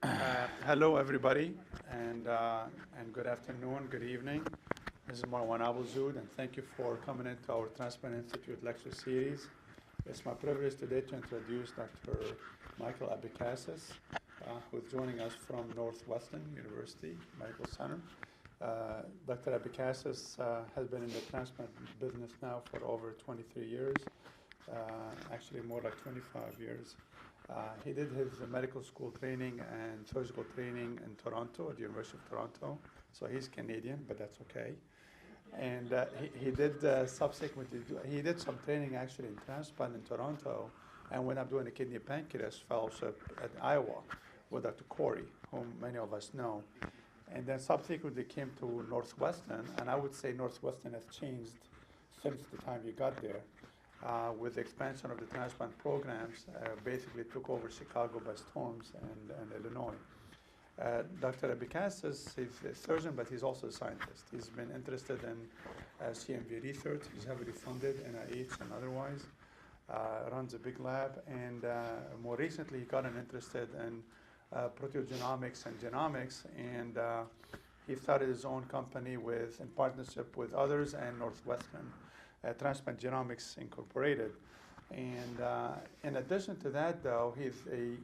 Hello, everybody, and good afternoon, good evening. This is Marwan Abuzoud, and thank you for coming into our Transplant Institute lecture series. It's my privilege today to introduce Dr. Michael Abecassis, who's joining us from Northwestern University Medical Center. Dr. Abecassis has been in the transplant business now for over 23 years, actually more like 25 years. He did his medical school training and surgical training in Toronto, at the University of Toronto. So he's Canadian, but that's okay. And he did subsequently, he did some training actually in transplant in Toronto, and went up doing a kidney pancreas fellowship at Iowa with Dr. Corey, whom many of us know. And then subsequently came to Northwestern, and I would say Northwestern has changed since the time you got there. With the expansion of the transplant programs, basically took over Chicago by storms and Illinois. Dr. Abecassis, he's a surgeon, but he's also a scientist. He's been interested in CMV research. He's heavily funded, NIH and otherwise. Runs a big lab, and more recently he got interested in proteogenomics and genomics, and he started his own company in partnership with others and Northwestern. Transplant Genomics Incorporated. And in addition to that, though, he's a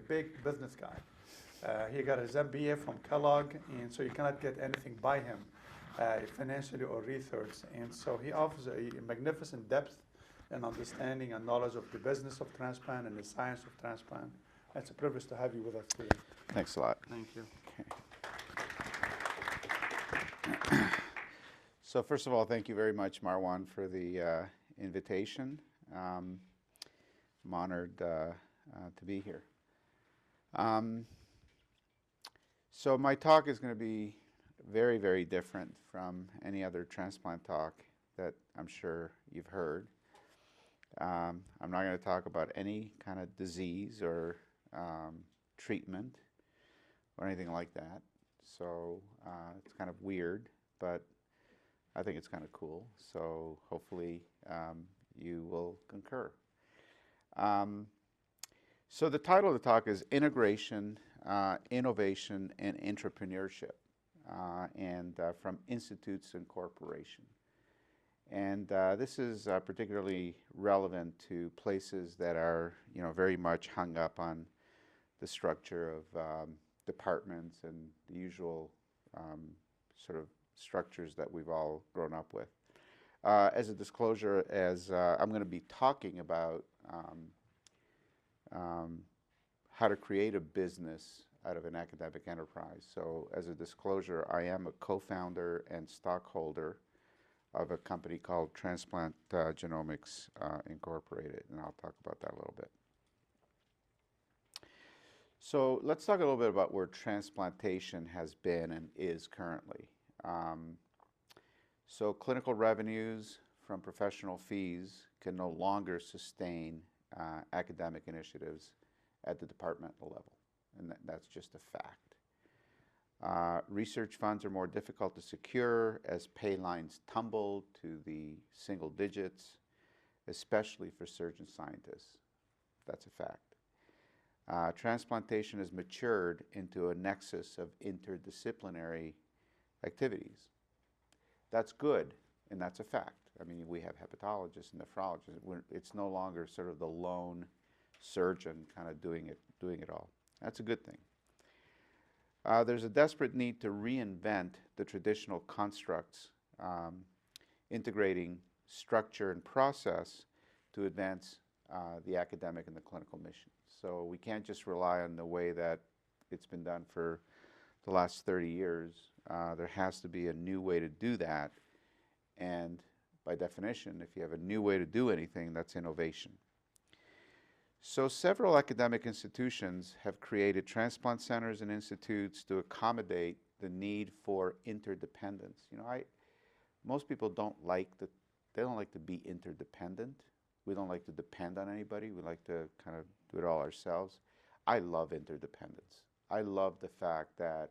big business guy. He got his MBA from Kellogg, and so you cannot get anything by him, financially or research. And so he offers a magnificent depth and understanding and knowledge of the business of transplant and the science of transplant. It's a privilege to have you with us today. Thanks a lot. Thank you. Okay. So first of all, thank you very much, Marwan, for the invitation. I'm honored to be here. So my talk is going to be very, very different from any other transplant talk that I'm sure you've heard. I'm not going to talk about any kind of disease or treatment or anything like that. So it's kind of weird, but I think it's kind of cool, so hopefully you will concur. So the title of the talk is Integration, Innovation, and Intrapreneurship, and from Institutes Incorporation. And this is particularly relevant to places that are, very much hung up on the structure of departments and the usual sort of structures that we've all grown up with. As a disclosure, I'm going to be talking about how to create a business out of an academic enterprise. So as a disclosure, I am a co-founder and stockholder of a company called Transplant Genomics Incorporated, and I'll talk about that a little bit. So let's talk a little bit about where transplantation has been and is currently. So clinical revenues from professional fees can no longer sustain academic initiatives at the departmental level, and that's just a fact. Research funds are more difficult to secure as pay lines tumble to the single digits, especially for surgeon scientists. That's a fact. Transplantation has matured into a nexus of interdisciplinary activities. That's good, and that's a fact. I mean, we have hepatologists and nephrologists. It's no longer sort of the lone surgeon kind of doing it all. That's a good thing. There's a desperate need to reinvent the traditional constructs, integrating structure and process to advance the academic and the clinical mission. So we can't just rely on the way that it's been done for the last 30 years. There has to be a new way to do that, and by definition, if you have a new way to do anything, that's innovation. So several academic institutions have created transplant centers and institutes to accommodate the need for interdependence. Most people don't like to be interdependent. We don't like to depend on anybody. We like to kind of do it all ourselves. I love interdependence. I love the fact that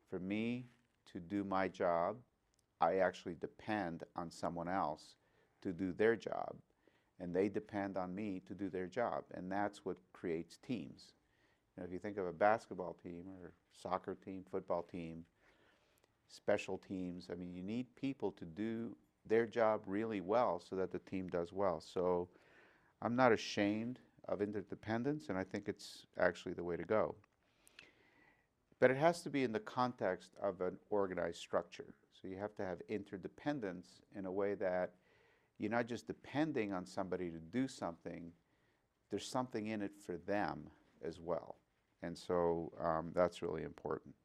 for me to do my job, I actually depend on someone else to do their job, and they depend on me to do their job, and that's what creates teams. You know, if you think of a basketball team or soccer team, football team, special teams, I mean, you need people to do their job really well so that the team does well. So I'm not ashamed of interdependence, and I think it's actually the way to go. But it has to be in the context of an organized structure. So you have to have interdependence in a way that you're not just depending on somebody to do something, there's something in it for them as well. And so that's really important.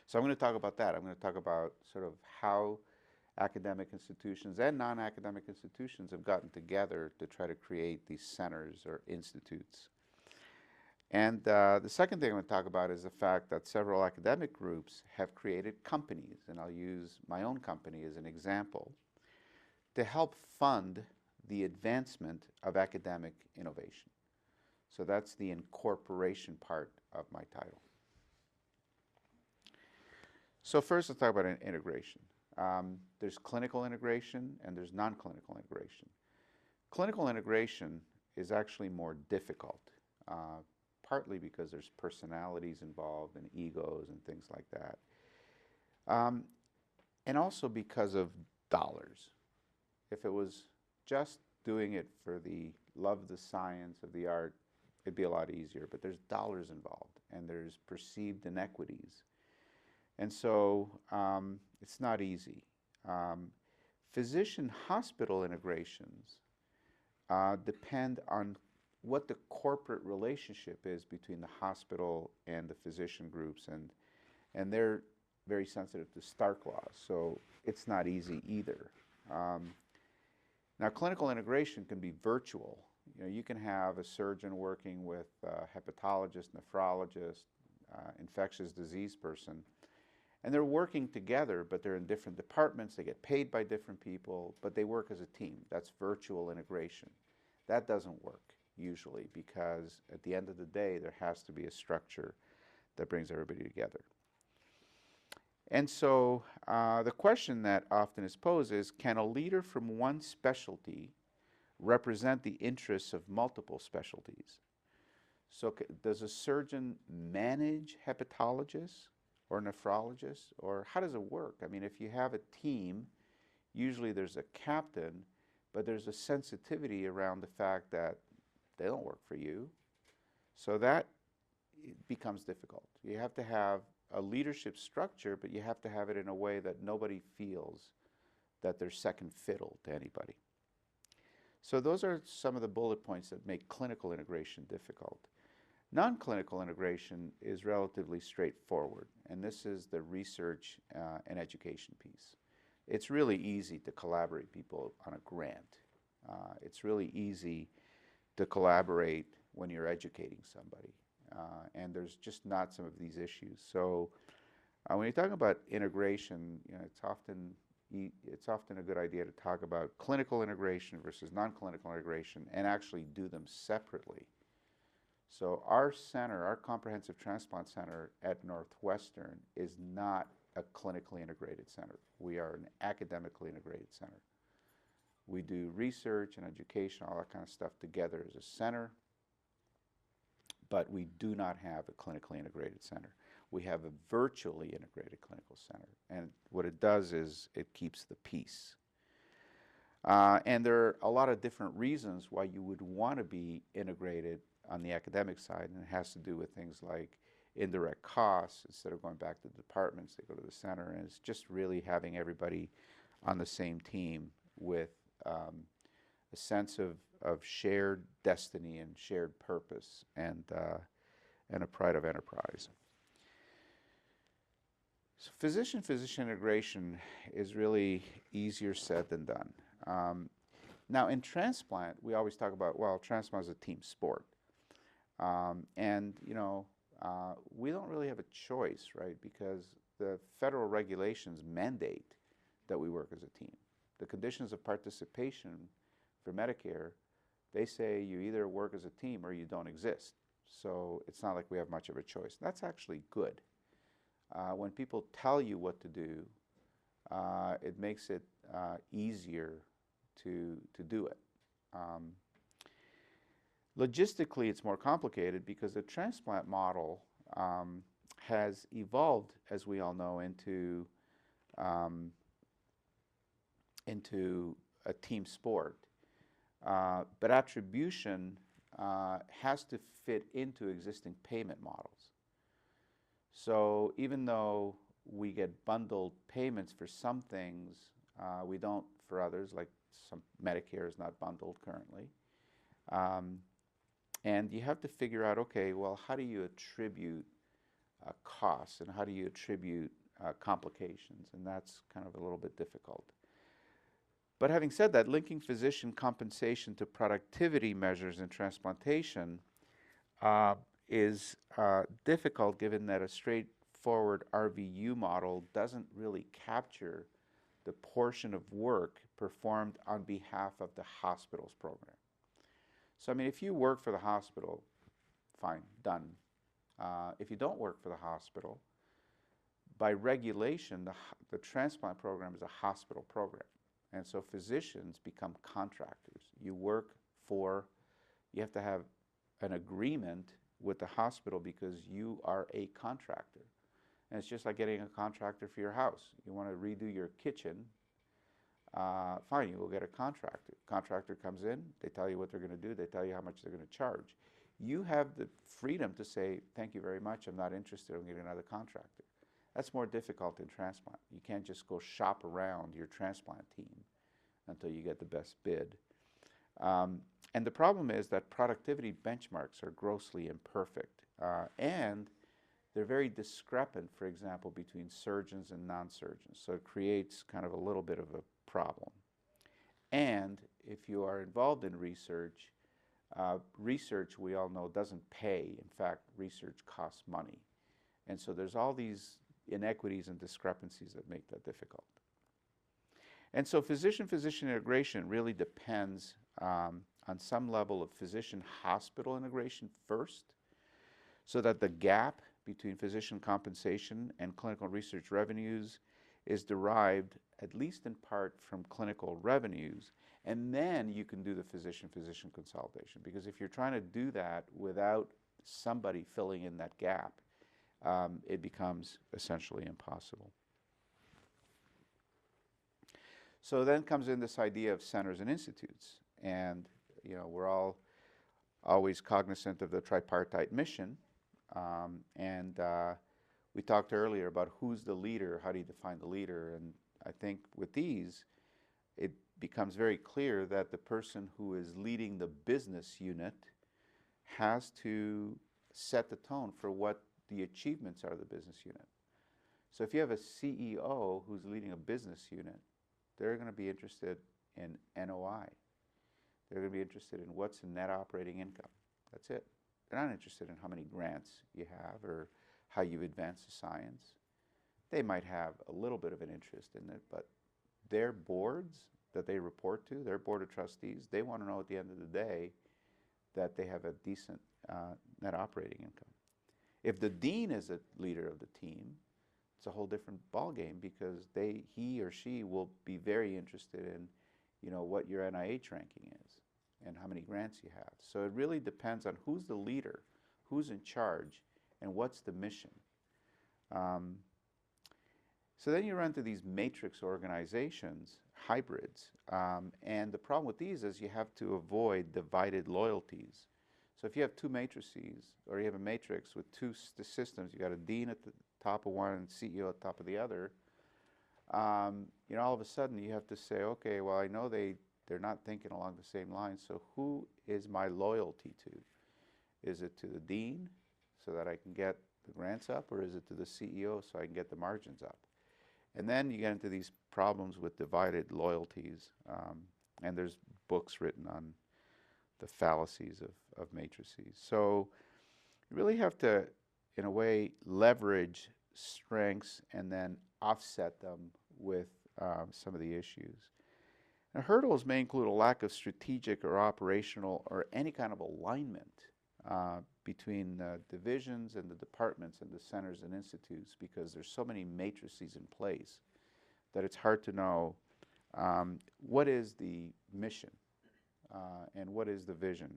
So I'm going to talk about that. I'm going to talk about sort of how academic institutions and non-academic institutions have gotten together to try to create these centers or institutes. And the second thing I'm going to talk about is the fact that several academic groups have created companies, and I'll use my own company as an example, to help fund the advancement of academic innovation. So that's the incorporation part of my title. So first, let's talk about integration. There's clinical integration and there's non-clinical integration. Clinical integration is actually more difficult, partly because there's personalities involved and egos and things like that, and also because of dollars. If it was just doing it for the love of the science, of the art, it'd be a lot easier, but there's dollars involved and there's perceived inequities. And so it's not easy. Physician-hospital integrations depend on what the corporate relationship is between the hospital and the physician groups, and they're very sensitive to Stark laws, so it's not easy either. Now, clinical integration can be virtual. You know, you can have a surgeon working with a hepatologist, nephrologist, infectious disease person, and they're working together, but they're in different departments. They get paid by different people, but they work as a team. That's virtual integration. That doesn't work usually because at the end of the day, there has to be a structure that brings everybody together. And so the question that often is posed is, can a leader from one specialty represent the interests of multiple specialties? So does a surgeon manage hepatologists or nephrologists, or how does it work? I mean, if you have a team, usually there's a captain, but there's a sensitivity around the fact that they don't work for you. So that becomes difficult. You have to have a leadership structure, but you have to have it in a way that nobody feels that they're second fiddle to anybody. So those are some of the bullet points that make clinical integration difficult. Non-clinical integration is relatively straightforward, and this is the research and education piece. It's really easy to collaborate people on a grant. It's really easy to collaborate when you're educating somebody, and there's just not some of these issues. So when you're talking about integration, you know, it's often a good idea to talk about clinical integration versus non-clinical integration and actually do them separately. So our center, our Comprehensive Transplant Center at Northwestern, is not a clinically integrated center. We are an academically integrated center. We do research and education, all that kind of stuff together as a center, but we do not have a clinically integrated center. We have a virtually integrated clinical center, and what it does is it keeps the peace. And there are a lot of different reasons why you would want to be integrated on the academic side, and it has to do with things like indirect costs. Instead of going back to the departments, they go to the center, and it's just really having everybody on the same team with a sense of shared destiny and shared purpose and a pride of enterprise. So physician-physician integration is really easier said than done. Now in transplant, we always talk about, well, transplant is a team sport. And, you know, we don't really have a choice, right? Because the federal regulations mandate that we work as a team. The conditions of participation for Medicare, they say you either work as a team or you don't exist. So it's not like we have much of a choice. That's actually good. When people tell you what to do, it makes it easier to do it. Logistically, it's more complicated because the transplant model has evolved, as we all know, into a team sport. But attribution has to fit into existing payment models. So even though we get bundled payments for some things, we don't for others, like some Medicare is not bundled currently. And you have to figure out, okay, well, how do you attribute costs and how do you attribute complications? And that's kind of a little bit difficult. But having said that, linking physician compensation to productivity measures in transplantation is difficult, given that a straightforward RVU model doesn't really capture the portion of work performed on behalf of the hospital's program. So, I mean, if you work for the hospital, fine, done. If you don't work for the hospital, by regulation, the transplant program is a hospital program. And so physicians become contractors. You have to have an agreement with the hospital because you are a contractor. And it's just like getting a contractor for your house. You want to redo your kitchen, fine, you will get a contractor. Contractor comes in, they tell you what they're going to do, they tell you how much they're going to charge. You have the freedom to say, thank you very much, I'm not interested in getting another contractor. That's more difficult in transplant. You can't just go shop around your transplant team until you get the best bid. And the problem is that productivity benchmarks are grossly imperfect. And they're very discrepant, for example, between surgeons and non-surgeons. So it creates kind of a little bit of a problem. And if you are involved in research, research, we all know, doesn't pay. In fact, research costs money. And so there's all these inequities and discrepancies that make that difficult. And so physician-physician integration really depends on some level of physician-hospital integration first, so that the gap between physician compensation and clinical research revenues is derived, at least in part, from clinical revenues. And then you can do the physician-physician consolidation. Because if you're trying to do that without somebody filling in that gap, it becomes essentially impossible. So then comes in this idea of centers and institutes. And we're all always cognizant of the tripartite mission. We talked earlier about who's the leader, how do you define the leader, and I think with these, it becomes very clear that the person who is leading the business unit has to set the tone for what the achievements are of the business unit. So if you have a CEO who's leading a business unit, they're going to be interested in NOI. They're going to be interested in what's the net operating income. That's it. They're not interested in how many grants you have or how you advance the science. They might have a little bit of an interest in it, but their boards that they report to, their board of trustees, they want to know at the end of the day that they have a decent net operating income. If the dean is a leader of the team, it's a whole different ballgame because he or she will be very interested in, what your NIH ranking is and how many grants you have. So it really depends on who's the leader, who's in charge, and what's the mission. So then you run into these matrix organizations, hybrids, and the problem with these is you have to avoid divided loyalties. So if you have two matrices, or you have a matrix with two systems, you got a dean at the top of one and CEO at the top of the other, all of a sudden you have to say, okay, well, I know they're not thinking along the same lines, so who is my loyalty to? Is it to the dean so that I can get the grants up, or is it to the CEO so I can get the margins up? And then you get into these problems with divided loyalties, and there's books written on the fallacies of matrices. So you really have to, in a way, leverage strengths and then offset them with some of the issues. Now, hurdles may include a lack of strategic or operational or any kind of alignment between divisions and the departments and the centers and institutes, because there's so many matrices in place that it's hard to know what is the mission and what is the vision.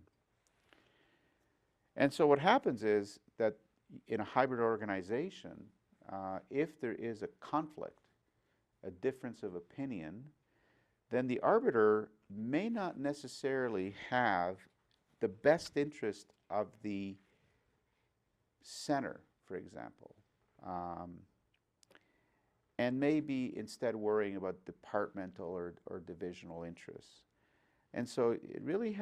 And so what happens is that in a hybrid organization, if there is a conflict, a difference of opinion, then the arbiter may not necessarily have the best interest of the center, for example, and maybe instead worrying about departmental or divisional interests. And so it really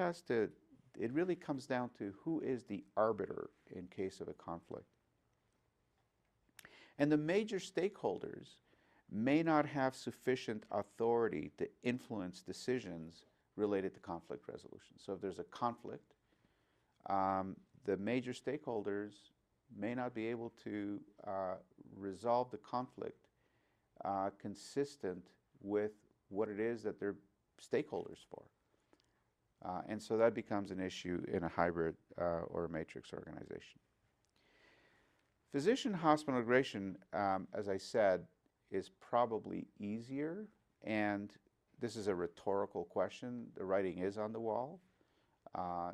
comes down to who is the arbiter in case of a conflict. And the major stakeholders may not have sufficient authority to influence decisions related to conflict resolution. So if there's a conflict, the major stakeholders may not be able to resolve the conflict consistent with what it is that they're stakeholders for. And so that becomes an issue in a hybrid or a matrix organization. Physician-hospital integration, as I said, is probably easier, and this is a rhetorical question. The writing is on the wall.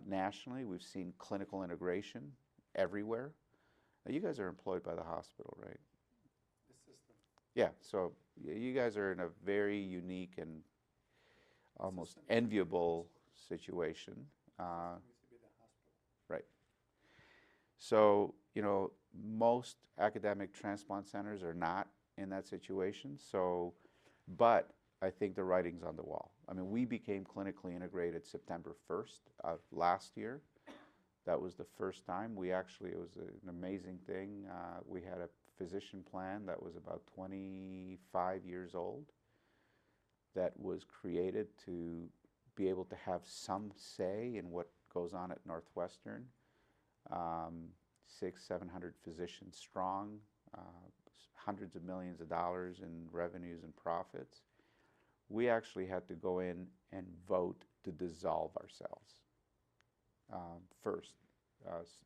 Nationally, we've seen clinical integration everywhere. Now, you guys are employed by the hospital, right? The system. Yeah, so you guys are in a very unique and almost enviable situation. Right. So, most academic transplant centers are not in that situation. So, but I think the writing's on the wall. I mean, we became clinically integrated September 1st of last year. That was the first time. It was an amazing thing. We had a physician plan that was about 25 years old that was created to be able to have some say in what goes on at Northwestern. 700 physicians strong, hundreds of millions of dollars in revenues and profits. We actually had to go in and vote to dissolve ourselves first,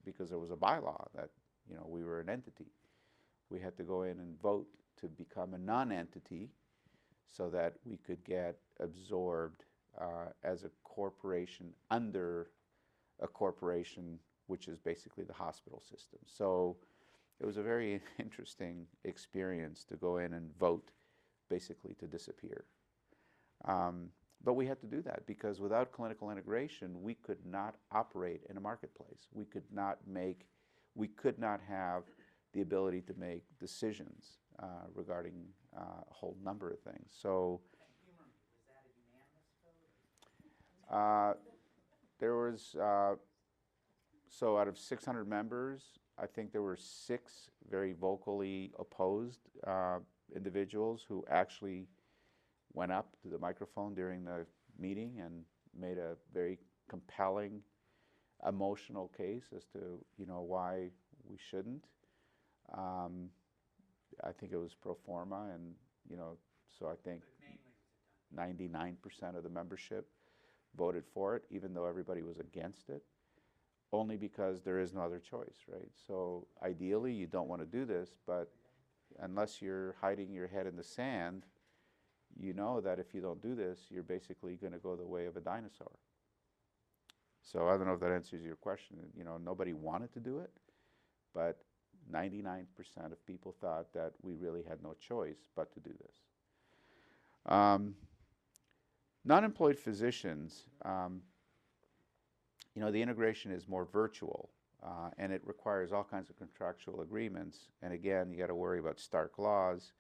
because there was a bylaw that we were an entity. We had to go in and vote to become a non-entity so that we could get absorbed as a corporation under a corporation, which is basically the hospital system. So it was a very interesting experience to go in and vote basically to disappear. But we had to do that because without clinical integration, we could not operate in a marketplace. We could not have the ability to make decisions regarding a whole number of things. So there was, so out of 600 members, I think there were 6 very vocally opposed individuals who actually went up to the microphone during the meeting and made a very compelling, emotional case as to why we shouldn't. I think it was pro forma, and so I think 99% of the membership voted for it, even though everybody was against it, only because there is no other choice, right? So ideally, you don't want to do this, but unless you're hiding your head in the sand, you know that if you don't do this, you're basically going to go the way of a dinosaur. So I don't know if that answers your question. Nobody wanted to do it, but 99% of people thought that we really had no choice but to do this. Non-employed physicians, the integration is more virtual, and it requires all kinds of contractual agreements. And again, you got to worry about Stark laws.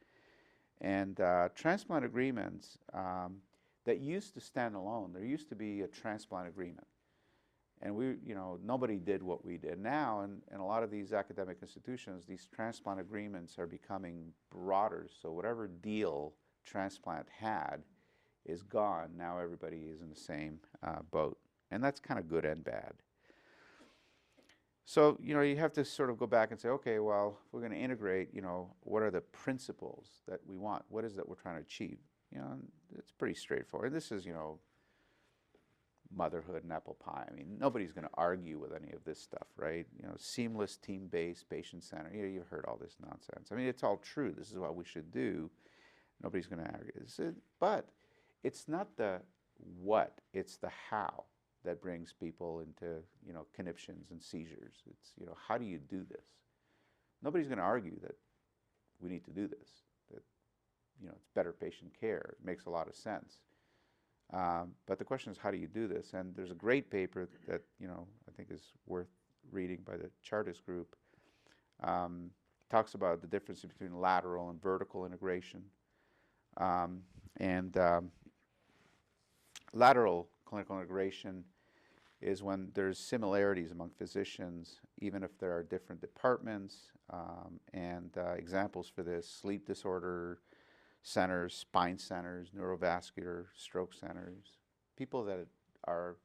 And transplant agreements that used to stand alone. There used to be a transplant agreement. And nobody did what we did. Now, in a lot of these academic institutions, these transplant agreements are becoming broader. So whatever deal transplant had is gone. Now everybody is in the same boat. And that's kind of good and bad. So, you have to sort of go back and say, okay, well, if we're going to integrate, what are the principles that we want? What is that we're trying to achieve? It's pretty straightforward. This is, motherhood and apple pie. I mean, nobody's going to argue with any of this stuff, right? Seamless, team-based, patient-centered. You've heard all this nonsense. I mean, it's all true. This is what we should do. Nobody's going to argue. But it's not the what, it's the how. that brings people into, conniptions and seizures. It's, how do you do this? Nobody's going to argue that we need to do this, that, it's better patient care. It makes a lot of sense. But the question is, how do you do this? And there's a great paper that, I think is worth reading by the Chartist group. Talks about the difference between lateral and vertical integration. Lateral clinical integration is when there's similarities among physicians, even if there are different departments. Examples for this: sleep disorder centers, spine centers, neurovascular, stroke centers, people that are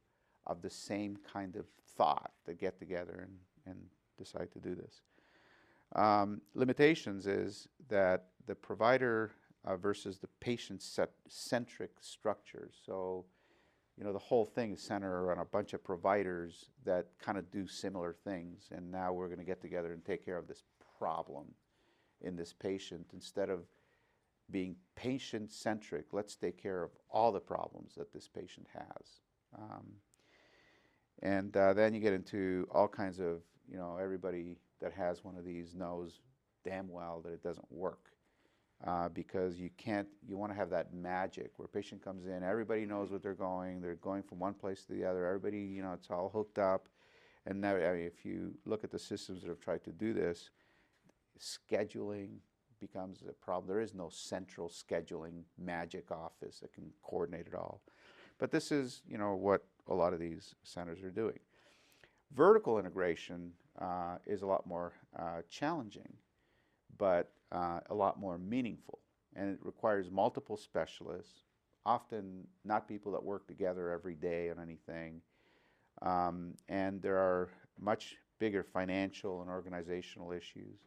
of the same kind of thought that get together and decide to do this. Limitations is that the provider versus the patient-centric structure. So, the whole thing is centered around a bunch of providers that kind of do similar things, and now we're going to get together and take care of this problem in this patient. Instead of being patient-centric, let's take care of all the problems that this patient has. Then you get into all kinds of, everybody that has one of these knows damn well that it doesn't work. Because you want to have that magic where a patient comes in, everybody knows what they're going from one place to the other, everybody, it's all hooked up. And now, if you look at the systems that have tried to do this, scheduling becomes a problem. There is no central scheduling magic office that can coordinate it all. But this is, what a lot of these centers are doing. Vertical integration is a lot more challenging, but a lot more meaningful, and it requires multiple specialists, often not people that work together every day on anything, and there are much bigger financial and organizational issues.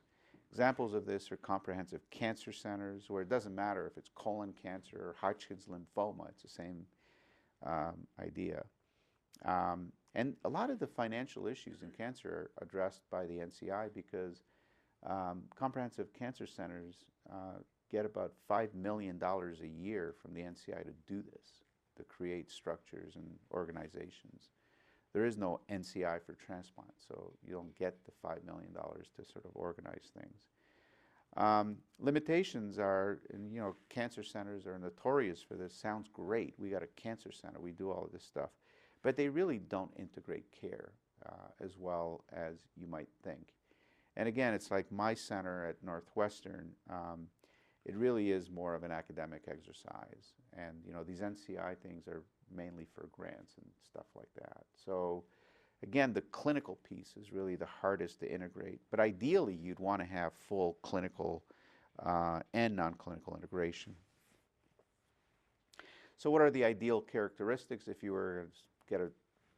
Examples of this are comprehensive cancer centers, where it doesn't matter if it's colon cancer or Hodgkin's lymphoma, it's the same idea. And a lot of the financial issues in cancer are addressed by the NCI because comprehensive cancer centers get about $5 million a year from the NCI to do this, to create structures and organizations. There is no NCI for transplant, so you don't get the $5 million to sort of organize things. Limitations are, and, cancer centers are notorious for this. Sounds great. We got a cancer center. We do all of this stuff. But they really don't integrate care as well as you might think. And again, it's like my center at Northwestern. It really is more of an academic exercise. And, these NCI things are mainly for grants and stuff like that. So, again, the clinical piece is really the hardest to integrate. But ideally, you'd want to have full clinical and non-clinical integration. So what are the ideal characteristics if you were to get a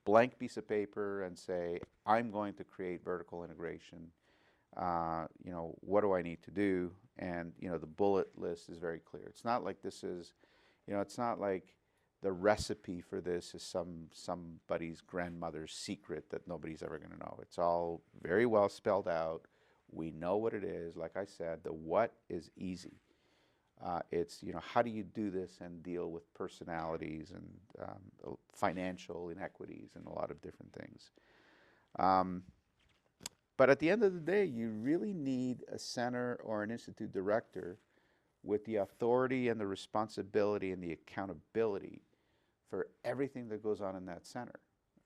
blank piece of paper and say, I'm going to create vertical integration? What do I need to do? And, the bullet list is very clear. It's not like this is, it's not like the recipe for this is somebody's grandmother's secret that nobody's ever going to know. It's all very well spelled out. We know what it is. Like I said, the what is easy. It's, how do you do this and deal with personalities and financial inequities and a lot of different things. But at the end of the day, you really need a center or an institute director with the authority and the responsibility and the accountability for everything that goes on in that center.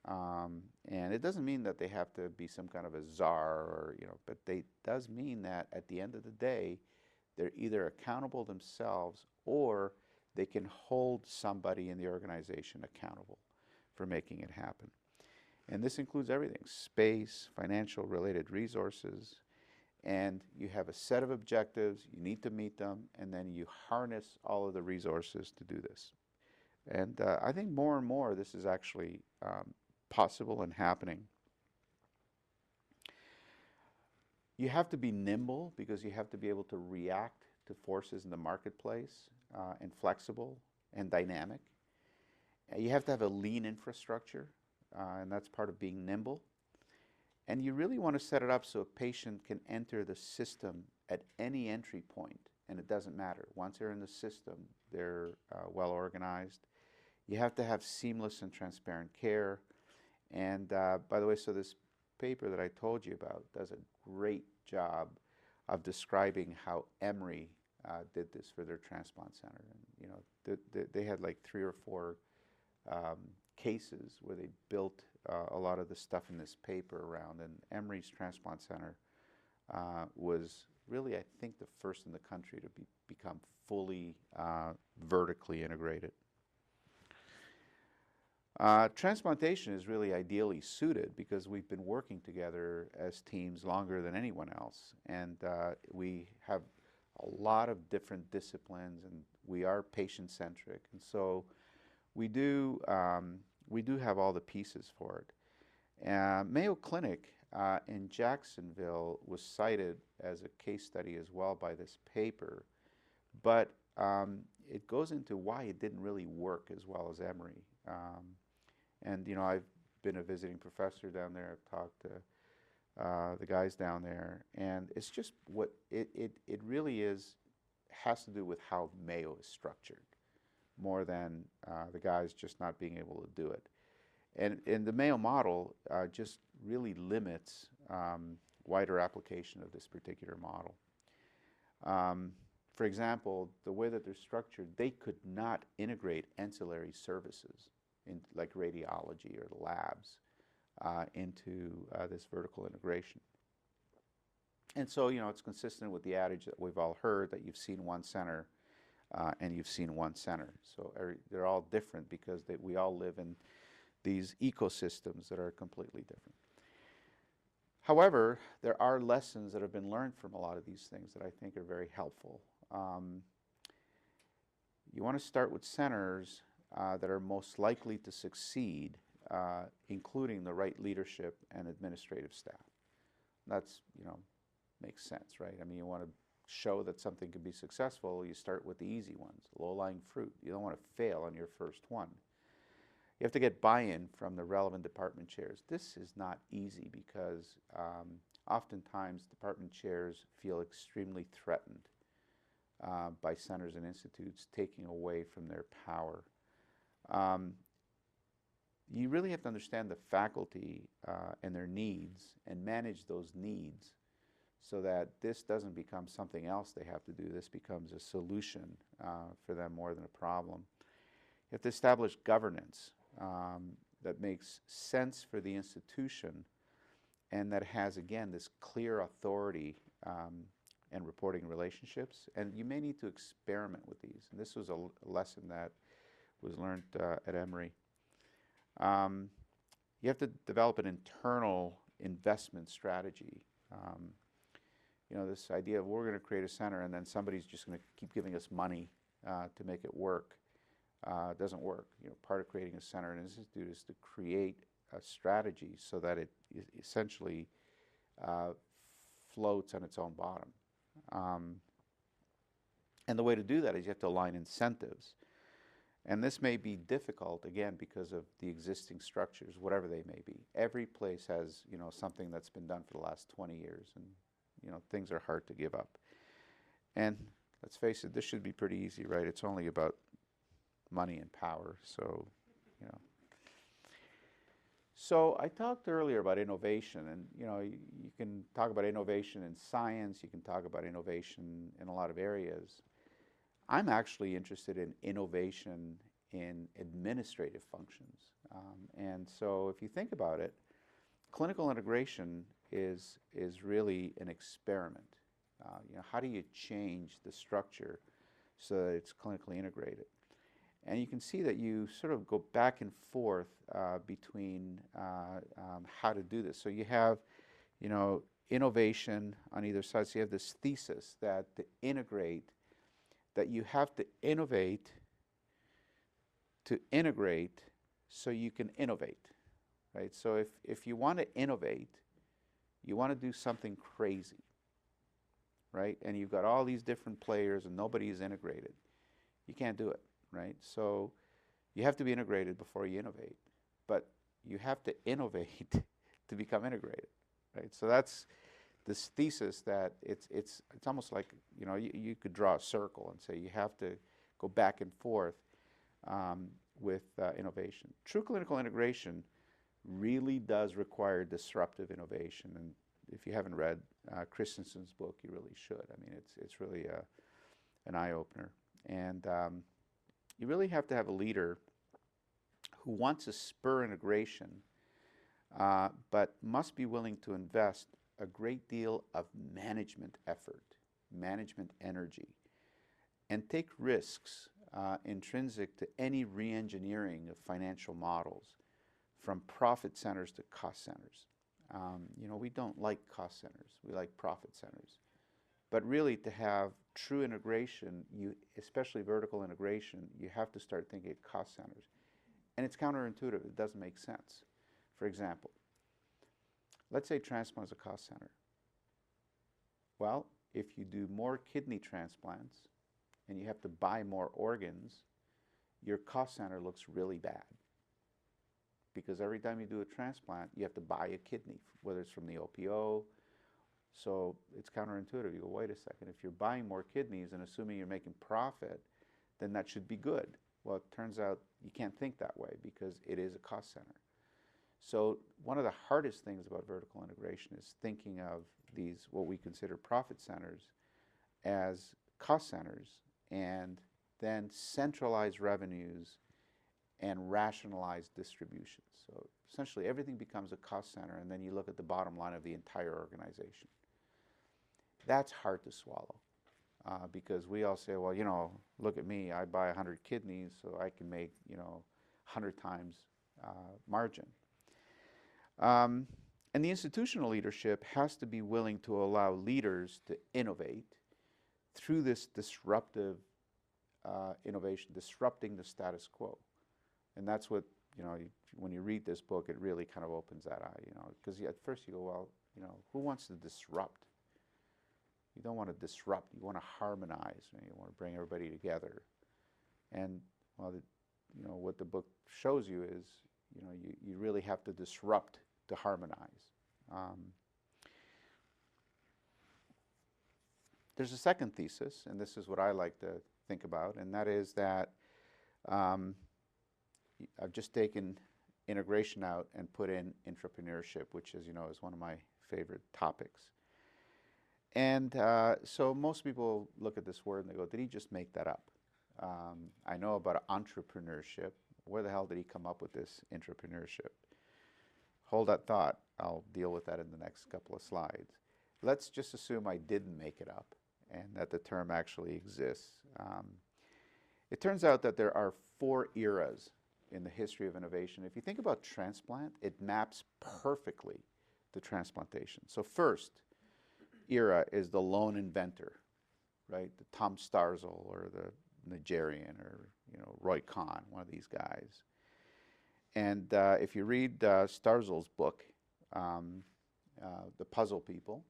And it doesn't mean that they have to be some kind of a czar or, but it does mean that at the end of the day, they're either accountable themselves or they can hold somebody in the organization accountable for making it happen. And this includes everything: space, financial related resources, and you have a set of objectives, you need to meet them, and then you harness all of the resources to do this. And I think more and more this is actually possible and happening. You have to be nimble because you have to be able to react to forces in the marketplace and flexible and dynamic. You have to have a lean infrastructure, and that's part of being nimble. And you really want to set it up so a patient can enter the system at any entry point, and it doesn't matter. Once they're in the system, they're well organized. You have to have seamless and transparent care. And by the way, so this paper that I told you about does a great job of describing how Emory did this for their transplant center. And you know, they had like 3 or 4 cases where they built a lot of the stuff in this paper around. And Emory's transplant center was really, I think, the first in the country to become fully vertically integrated. Transplantation is really ideally suited because we've been working together as teams longer than anyone else, and we have a lot of different disciplines, and we are patient-centric, and so we do have all the pieces for it. Mayo Clinic in Jacksonville was cited as a case study as well by this paper, but it goes into why it didn't really work as well as Emory. And you know, I've been a visiting professor down there. I've talked to the guys down there, and it's just what it really has to do with how Mayo is structured, more than the guys just not being able to do it. And the Mayo model just really limits wider application of this particular model. For example, the way that they're structured, they could not integrate ancillary services like radiology or the labs into this vertical integration. And so, you know, it's consistent with the adage that we've all heard that you've seen one center and you've seen one center. So they're all different because we all live in these ecosystems that are completely different. However, there are lessons that have been learned from a lot of these things that I think are very helpful. You want to start with centers that are most likely to succeed, including the right leadership and administrative staff. That's, you know, makes sense, right? I mean, you want to show that something can be successful, you start with the easy ones, low-lying fruit. You don't want to fail on your first one. You have to get buy-in from the relevant department chairs. This is not easy because oftentimes department chairs feel extremely threatened by centers and institutes taking away from their power. You really have to understand the faculty and their needs and manage those needs so that this doesn't become something else they have to do. This becomes a solution for them more than a problem. You have to establish governance that makes sense for the institution and that has, again, this clear authority and reporting relationships. And you may need to experiment with these. And this was a lesson that was learned at Emory. You have to develop an internal investment strategy. You know, this idea of we're going to create a center and then somebody's just going to keep giving us money to make it work doesn't work. You know, part of creating a center and institute is to create a strategy so that it essentially floats on its own bottom. And the way to do that is you have to align incentives. And this may be difficult, again, because of the existing structures, whatever they may be. Every place has, you know, something that's been done for the last 20 years, and, you know, things are hard to give up. And let's face it, this should be pretty easy, right? It's only about money and power, so, you know. So I talked earlier about innovation, and, you know, you can talk about innovation in science, you can talk about innovation in a lot of areas. I'm actually interested in innovation in administrative functions. And so if you think about it, clinical integration is really an experiment. You know, how do you change the structure so that it's clinically integrated? And you can see that you sort of go back and forth between how to do this. So you have, you know, innovation on either side. So you have this thesis that to integrate, that you have to integrate so you can innovate, right? So if you want to innovate, you want to do something crazy, right? And you've got all these different players and nobody is integrated. You can't do it, right? So you have to be integrated before you innovate, but you have to innovate to become integrated, right? So that's this thesis that it's almost like, you know, you could draw a circle and say you have to go back and forth with innovation. True clinical integration really does require disruptive innovation. And if you haven't read Christensen's book, you really should. I mean, it's really an eye-opener. And you really have to have a leader who wants to spur integration, but must be willing to invest a great deal of management effort, management energy, and take risks intrinsic to any re-engineering of financial models, from profit centers to cost centers. You know, we don't like cost centers. We like profit centers. But really, to have true integration, especially vertical integration, you have to start thinking at cost centers. And it's counterintuitive. It doesn't make sense. For example, let's say transplant is a cost center. Well, if you do more kidney transplants and you have to buy more organs, your cost center looks really bad. Because every time you do a transplant, you have to buy a kidney, whether it's from the OPO. So it's counterintuitive. You go, wait a second, if you're buying more kidneys and assuming you're making profit, then that should be good. Well, it turns out you can't think that way because it is a cost center. So one of the hardest things about vertical integration is thinking of these, what we consider profit centers, as cost centers, and then centralize revenues and rationalize distribution. So essentially everything becomes a cost center, and then you look at the bottom line of the entire organization. That's hard to swallow because we all say, well, you know, look at me, I buy 100 kidneys so I can make, you know, 100 times margin. And the institutional leadership has to be willing to allow leaders to innovate through this disruptive innovation, disrupting the status quo. And that's what, you know, when you read this book, it really kind of opens that eye, you know, because at first you go, well, you know, who wants to disrupt? You don't want to disrupt, you want to harmonize, and you want to bring everybody together. And, well, you know, what the book shows you is, you know, you really have to disrupt to harmonize. There's a second thesis, and this is what I like to think about, and that is that I've just taken integration out and put in intrapreneurship, which, as you know, is one of my favorite topics. And so most people look at this word and they go, did he just make that up? I know about entrepreneurship. Where the hell did he come up with this intrapreneurship? Hold that thought. I'll deal with that in the next couple of slides. Let's just assume I didn't make it up and that the term actually exists. It turns out that there are 4 eras in the history of innovation. If you think about transplant, it maps perfectly to transplantation. So first era is the lone inventor, right? The Tom Starzl or the Nigerian or, you know, Roy Kahn, one of these guys. And if you read Starzl's book, The Puzzle People,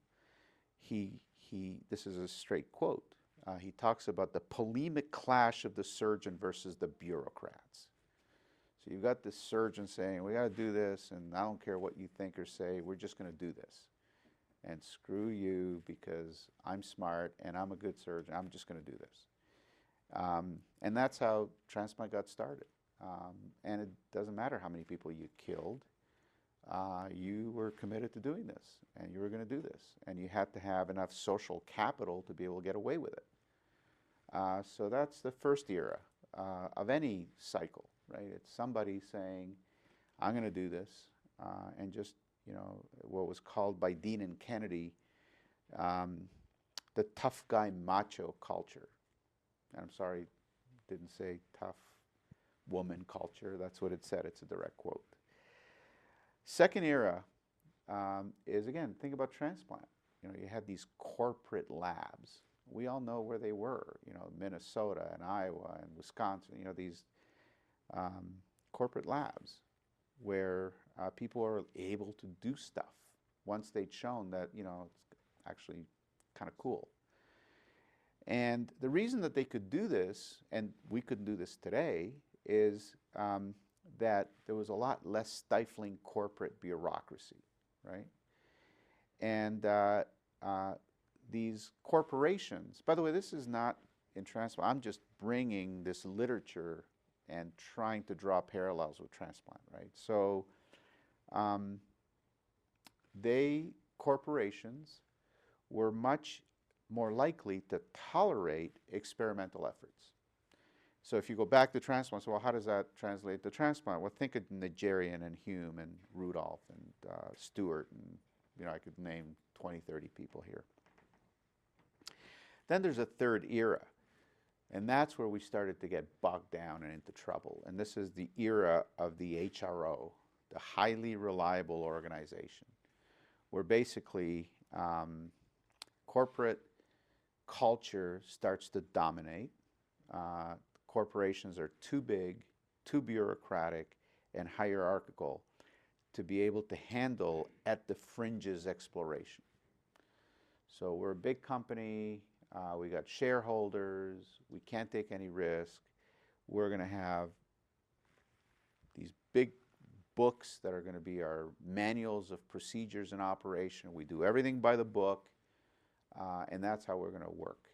this is a straight quote. He talks about the polemic clash of the surgeon versus the bureaucrats. So you've got this surgeon saying, we got to do this, and I don't care what you think or say, we're just going to do this. And screw you because I'm smart and I'm a good surgeon, I'm just going to do this. And that's how transplant got started. And it doesn't matter how many people you killed, you were committed to doing this, and you were going to do this. And you had to have enough social capital to be able to get away with it. So that's the first era of any cycle, right? It's somebody saying, I'm going to do this, and just, you know, what was called by Dean and Kennedy, the tough guy macho culture. And I'm sorry, didn't say tough woman culture. That's what it said. It's a direct quote. Second era is, again, think about transplant. You know, you had these corporate labs. We all know where they were, you know, Minnesota and Iowa and Wisconsin, you know, these corporate labs where people are able to do stuff once they'd shown that, you know, it's actually kind of cool. And the reason that they could do this, and we couldn't do this today, is that there was a lot less stifling corporate bureaucracy, right? And these corporations, by the way, this is not in transplant, I'm just bringing this literature and trying to draw parallels with transplant, right? So corporations were much more likely to tolerate experimental efforts. So if you go back to transplant, so well, how does that translate to transplant? Well, think of Nigerian and Hume and Rudolph and Stewart, and I could name 20, 30 people here. Then there's a third era, and that's where we started to get bogged down and into trouble. And this is the era of the HRO, the highly reliable organization, where basically corporate culture starts to dominate. Corporations are too big, too bureaucratic, and hierarchical to be able to handle at the fringes exploration. So we're a big company, we got shareholders, we can't take any risk. We're going to have these big books that are going to be our manuals of procedures and operation. We do everything by the book, and that's how we're going to work.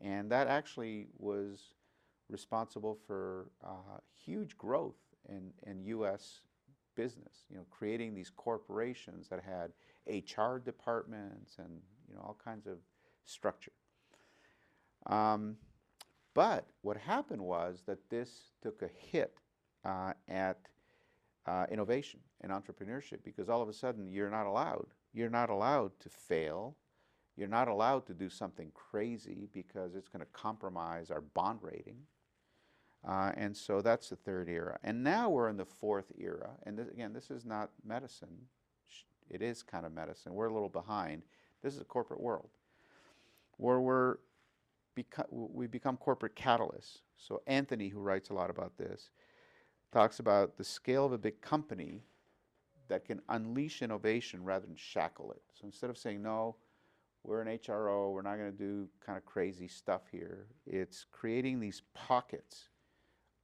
And that actually was responsible for huge growth in U.S. business, creating these corporations that had HR departments and all kinds of structure. But what happened was that this took a hit at innovation and entrepreneurship, because all of a sudden you're not allowed to fail. You're not allowed to do something crazy because it's going to compromise our bond rating. And so that's the third era. And now we're in the fourth era. And again, this is not medicine. It is kind of medicine. We're a little behind. This is a corporate world where we become corporate catalysts. So Anthony, who writes a lot about this, talks about the scale of a big company that can unleash innovation rather than shackle it. So instead of saying, no, we're an HRO, we're not going to do kind of crazy stuff here, it's creating these pockets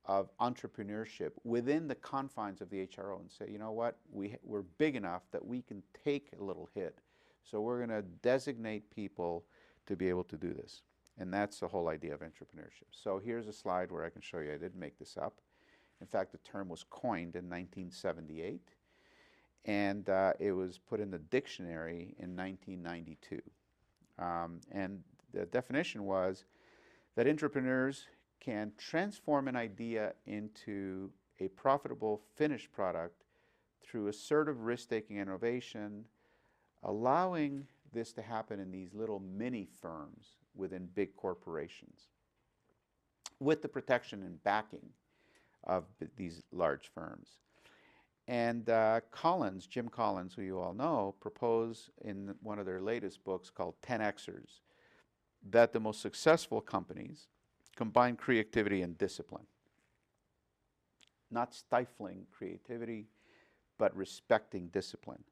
of entrepreneurship within the confines of the HRO and say, you know what, we're big enough that we can take a little hit. So we're going to designate people to be able to do this. And that's the whole idea of entrepreneurship. So here's a slide where I can show you, I didn't make this up. In fact, the term was coined in 1978, and it was put in the dictionary in 1992. And the definition was that entrepreneurs can transform an idea into a profitable finished product through assertive risk-taking innovation, allowing this to happen in these little mini firms within big corporations, with the protection and backing of these large firms. And Jim Collins, who you all know, proposed in one of their latest books called 10Xers that the most successful companies combine creativity and discipline. Not stifling creativity, but respecting discipline.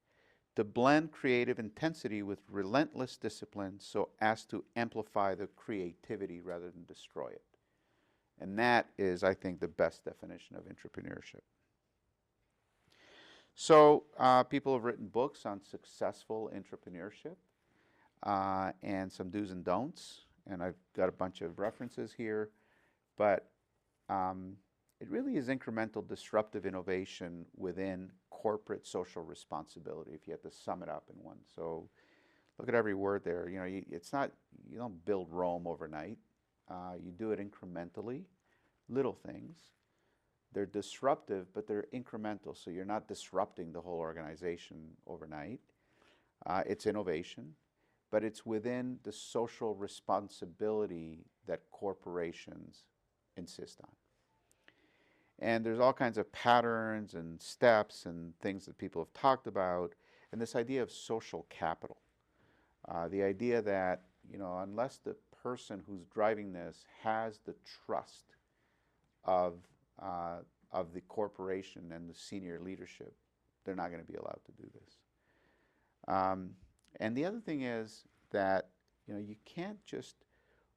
To blend creative intensity with relentless discipline so as to amplify the creativity rather than destroy it. And that is, I think, the best definition of entrepreneurship. So people have written books on successful entrepreneurship and some do's and don'ts. And I've got a bunch of references here. But it really is incremental disruptive innovation within corporate social responsibility, if you had to sum it up in one. So look at every word there. It's not, you don't build Rome overnight. You do it incrementally, little things. They're disruptive, but they're incremental, so you're not disrupting the whole organization overnight. It's innovation, but it's within the social responsibility that corporations insist on. And there's all kinds of patterns and steps and things that people have talked about, and this idea of social capital. The idea that, unless the person who's driving this has the trust of the corporation and the senior leadership, they're not going to be allowed to do this. And the other thing is that, you can't just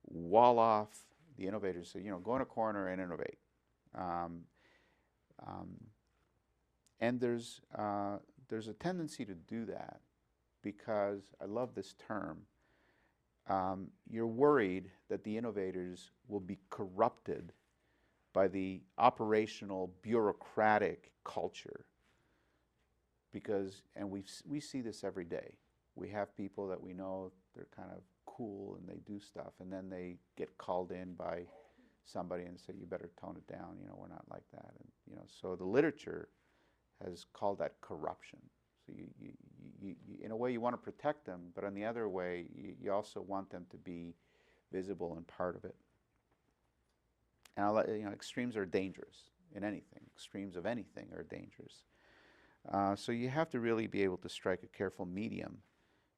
wall off the innovators, say, go in a corner and innovate. And there's a tendency to do that because, I love this term, you're worried that the innovators will be corrupted by the operational bureaucratic culture because, and we see this every day. We have people that we know, they're kind of cool and they do stuff, and then they get called in by somebody and say, you better tone it down, you know, we're not like that. And, you know, so the literature has called that corruption. So you in a way, you want to protect them, but on the other way, you also want them to be visible and part of it. And you know, extremes are dangerous in anything. Extremes of anything are dangerous. So you have to really be able to strike a careful medium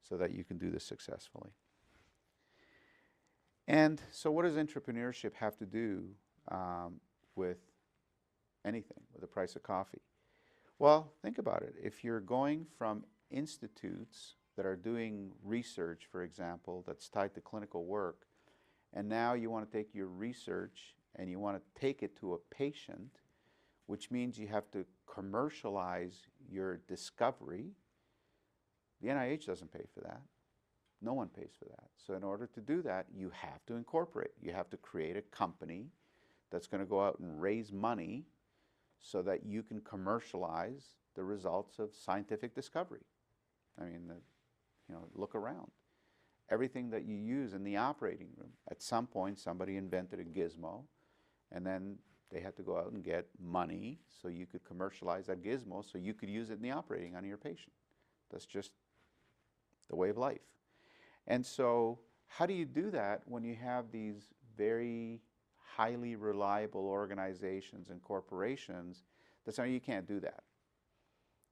so that you can do this successfully. And so what does intrapreneurship have to do with anything, with the price of coffee? Well, think about it. If you're going from institutes that are doing research, for example, that's tied to clinical work, and now you want to take your research and you want to take it to a patient, which means you have to commercialize your discovery. The NIH doesn't pay for that. No one pays for that. So in order to do that, you have to incorporate. You have to create a company that's going to go out and raise money so that you can commercialize the results of scientific discovery. I mean, you know, look around. Everything that you use in the operating room, at some point somebody invented a gizmo, and then they had to go out and get money so you could commercialize that gizmo so you could use it in the operating on your patient. That's just the way of life. And so how do you do that when you have these very highly reliable organizations and corporations that say, you can't do that?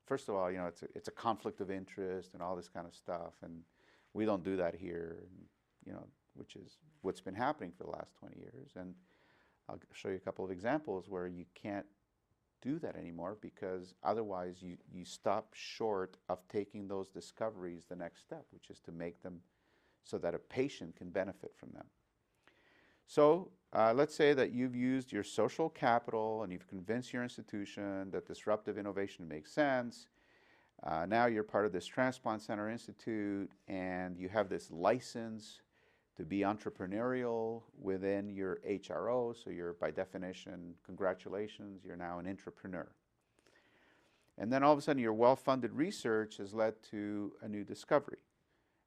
First of all, you know, it's a conflict of interest and all this kind of stuff, and we don't do that here, and, you know, which is what's been happening for the last 20 years. And I'll show you a couple of examples where you can't do that anymore, because otherwise you stop short of taking those discoveries the next step, which is to make them so that a patient can benefit from them. So let's say that you've used your social capital and you've convinced your institution that disruptive innovation makes sense. Now you're part of this Transplant Center Institute and you have this license to be entrepreneurial within your HRO, so you're, by definition, congratulations, you're now an intrapreneur. And then all of a sudden your well-funded research has led to a new discovery.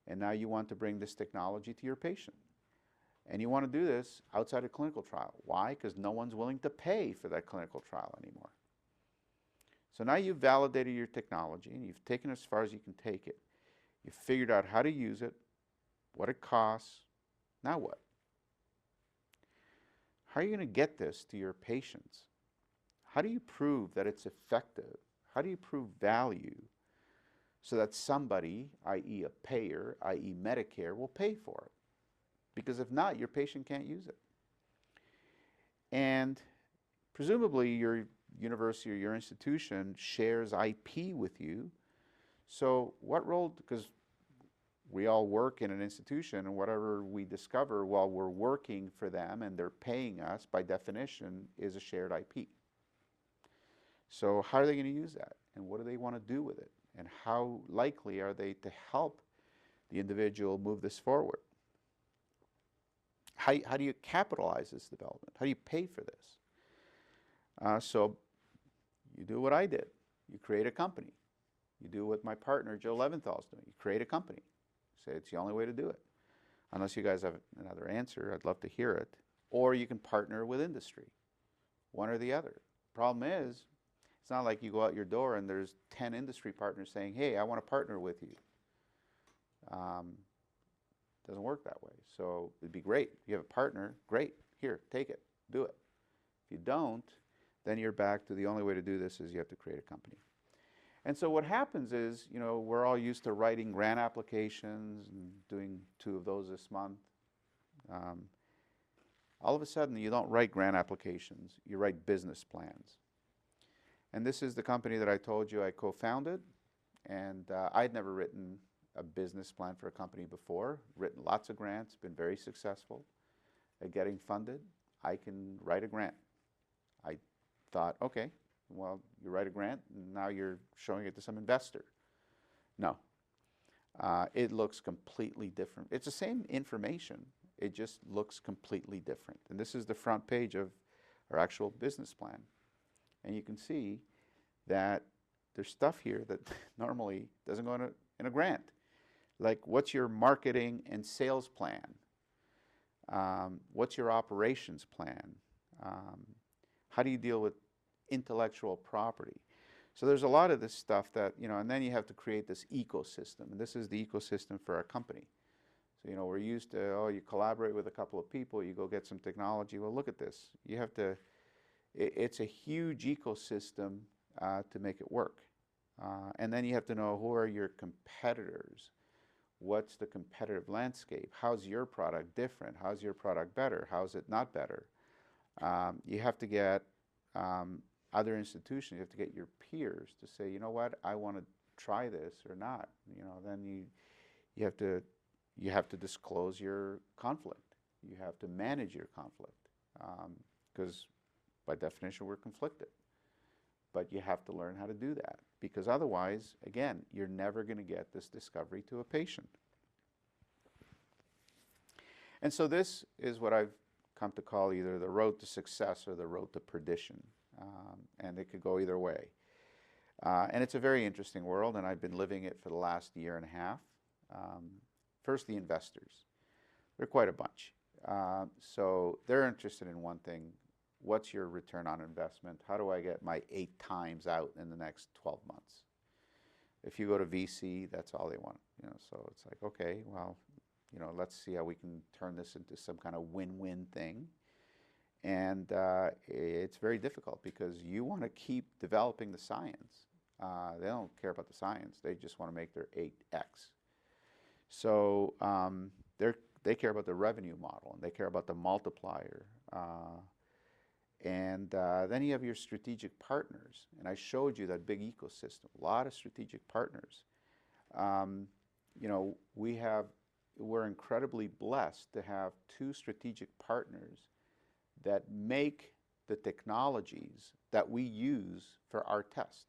And now you want to bring this technology to your patient. And you want to do this outside a clinical trial. Why? Because no one's willing to pay for that clinical trial anymore. So now you've validated your technology and you've taken it as far as you can take it. You've figured out how to use it, what it costs. Now what? How are you going to get this to your patients? How do you prove that it's effective? How do you prove value so that somebody, i.e. a payer, i.e. Medicare, will pay for it? Because if not, your patient can't use it. And presumably your university or your institution shares IP with you. So what role, because we all work in an institution, and whatever we discover while we're working for them and they're paying us, by definition, is a shared IP. So how are they going to use that? And what do they want to do with it? And how likely are they to help the individual move this forward? How do you capitalize this development? How do you pay for this? So you do what I did. You create a company. You do what my partner, Joe Leventhal, is doing. You create a company. Say it's the only way to do it. Unless you guys have another answer, I'd love to hear it. Or you can partner with industry, one or the other. Problem is, it's not like you go out your door and there's 10 industry partners saying, hey, I want to partner with you. Doesn't work that way. So it'd be great. You have a partner, great. Here, take it, do it. If you don't, then you're back to the only way to do this is you have to create a company. And so what happens is, you know, we're all used to writing grant applications and doing 2 of those this month. All of a sudden, you don't write grant applications, you write business plans. And this is the company that I told you I co-founded, and I'd never written a business plan for a company before, written lots of grants, been very successful at getting funded. I can write a grant. I thought, okay, well, you write a grant, and now you're showing it to some investor. No. It looks completely different. It's the same information. It just looks completely different. And this is the front page of our actual business plan. And you can see that there's stuff here that normally doesn't go in a grant. Like, what's your marketing and sales plan? What's your operations plan? How do you deal with intellectual property? So there's a lot of this stuff that, and then you have to create this ecosystem. And this is the ecosystem for our company. So, we're used to, you collaborate with a couple of people, you go get some technology. Well, look at this. You have to, it's a huge ecosystem to make it work. And then you have to know, who are your competitors? What's the competitive landscape? How's your product different? How's your product better? How's it not better? You have to get other institutions, you have to get your peers to say, you know what, I want to try this or not. Then you have to disclose your conflict. You have to manage your conflict, because by definition we're conflicted. But you have to learn how to do that, because otherwise, again, you're never going to get this discovery to a patient. And so this is what I've come to call either the road to success or the road to perdition. And it could go either way. And it's a very interesting world, and I've been living it for the last year and a half. First, the investors. They're quite a bunch. So they're interested in one thing. What's your return on investment? How do I get my 8 times out in the next 12 months? If you go to VC, that's all they want. So it's like, okay, well, let's see how we can turn this into some kind of win-win thing. And it's very difficult, because you want to keep developing the science. They don't care about the science. They just want to make their 8x. So they care about the revenue model, and they care about the multiplier. And then you have your strategic partners. And I showed you that big ecosystem, a lot of strategic partners. We're incredibly blessed to have 2 strategic partners that make the technologies that we use for our test.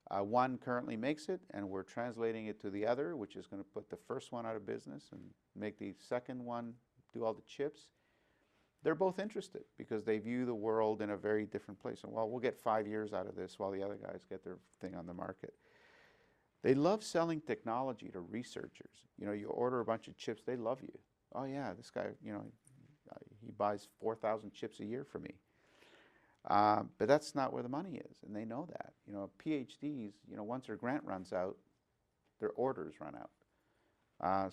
One currently makes it, and we're translating it to the other, which is going to put the first one out of business and make the second one do all the chips. They're both interested, because they view the world in a very different place. And, well, we'll get 5 years out of this while the other guys get their thing on the market. They love selling technology to researchers. You order a bunch of chips, they love you. Oh yeah, this guy, he buys 4,000 chips a year from me. But that's not where the money is, and they know that. PhDs, once their grant runs out, their orders run out.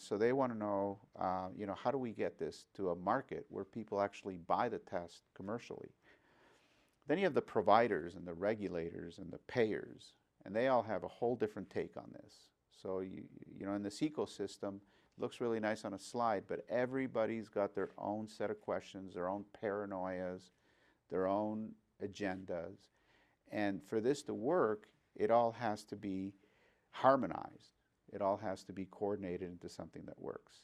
So they want to know, how do we get this to a market where people actually buy the test commercially? Then you have the providers and the regulators and the payers, and they all have a whole different take on this. So, in this ecosystem, it looks really nice on a slide, but everybody's got their own set of questions, their own paranoias, their own agendas. And for this to work, it all has to be harmonized. It all has to be coordinated into something that works.